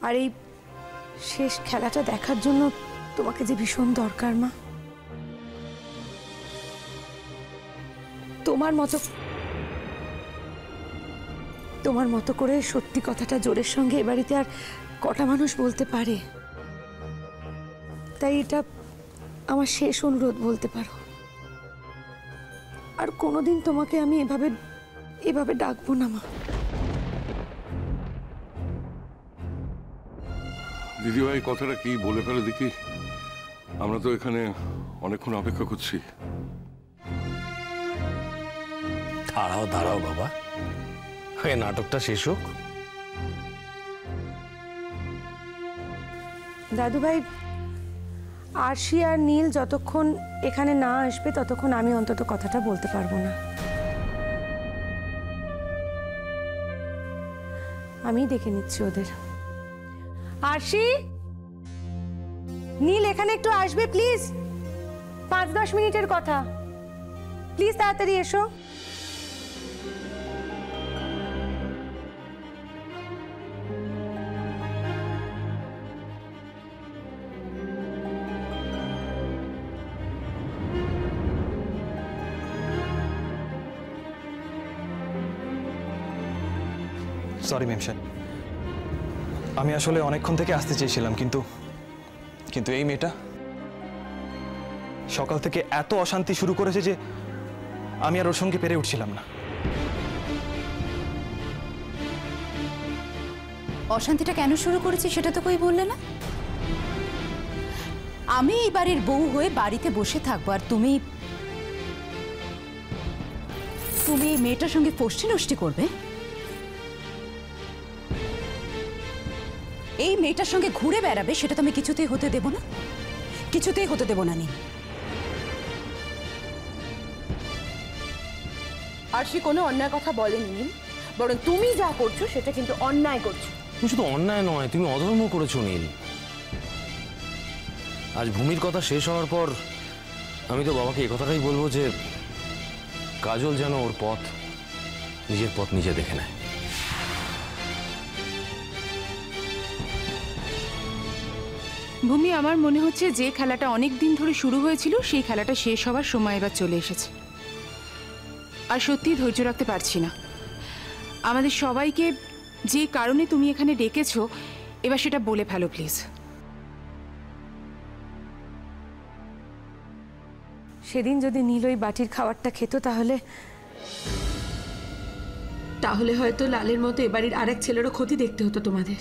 আর এই শেষ খেলাটা দেখার জন্য তোমাকে যে ভীষণ দরকার মা। তোমার মতো করে সত্যি কথাটা জোরের সঙ্গে এ বাড়িতে আর কটা মানুষ বলতে পারে? তাই এটা আমার শেষ অনুরোধ বলতে পারো। আর কোনোদিন তোমাকে আমি এভাবে ডাকবো না মা। দিদিভাই কথাটা কি বলে ফেলে দেখি, আমরা তো এখানে অনেকক্ষণ অপেক্ষা করছি। দাঁড়াও দাঁড়াও বাবা, এই নাটকটা শেষ হোক। দাদু ভাই, আরশি আর নীল যতক্ষণ এখানে না আসবে ততক্ষণ আমি অন্তত কথাটা বলতে পারবো না। আমি দেখে নিচ্ছি ওদের। আরশি, নীল এখানে একটু আসবে প্লিজ, 5-10 মিনিটের কথা, প্লিজ তাড়াতাড়ি এসো। সরি মেমসান, আমি আসলে অনেকক্ষণ থেকে আসতে চেয়েছিলাম, কিন্তু এই মেয়েটা সকাল থেকে এত অশান্তি শুরু করেছে যে আমি আর ওর সঙ্গে পেরে উঠছিলাম না। অশান্তিটা কেন শুরু করেছি সেটা তো কই বললে না। আমি এই বাড়ির বউ হয়ে বাড়িতে বসে থাকবো আর তুমি এই মেয়েটার সঙ্গে ফষ্টি নষ্টি করবে, এই মেয়েটার সঙ্গে ঘুরে বেড়াবে, সেটা তো আমি কিছুতেই হতে দেব না, কিছুতেই হতে দেব না। নীল, আরশি কোনো অন্যায় কথা বলেনি নীল, বরং তুমি যা করছো সেটা কিন্তু অন্যায় করছো। তুমি শুধু অন্যায় নয়, তুমি অধর্ম করেছো নীল। আজ ভূমির কথা শেষ হওয়ার পর আমি তো বাবাকে এই কথাটাই বলবো যে কাজল যেন ওর নিজের পথ নিজে দেখে নেয়। ভূমি, আমার মনে হচ্ছে যে খেলাটা অনেক দিন ধরে শুরু হয়েছিল সেই খেলাটা শেষ হওয়ার সময় এবার চলে এসেছে। আর সত্যি ধৈর্য রাখতে পারছি না। আমাদের সবাইকে যে কারণে তুমি এখানে ডেকেছো এবার সেটা বলে ফেলো প্লিজ। সেদিন যদি নীল ওই বাটির খাবারটা খেত তাহলে হয়তো লালের মতো এবাড়ির আরেক ছেলেরও ক্ষতি দেখতে হতো তোমাদের।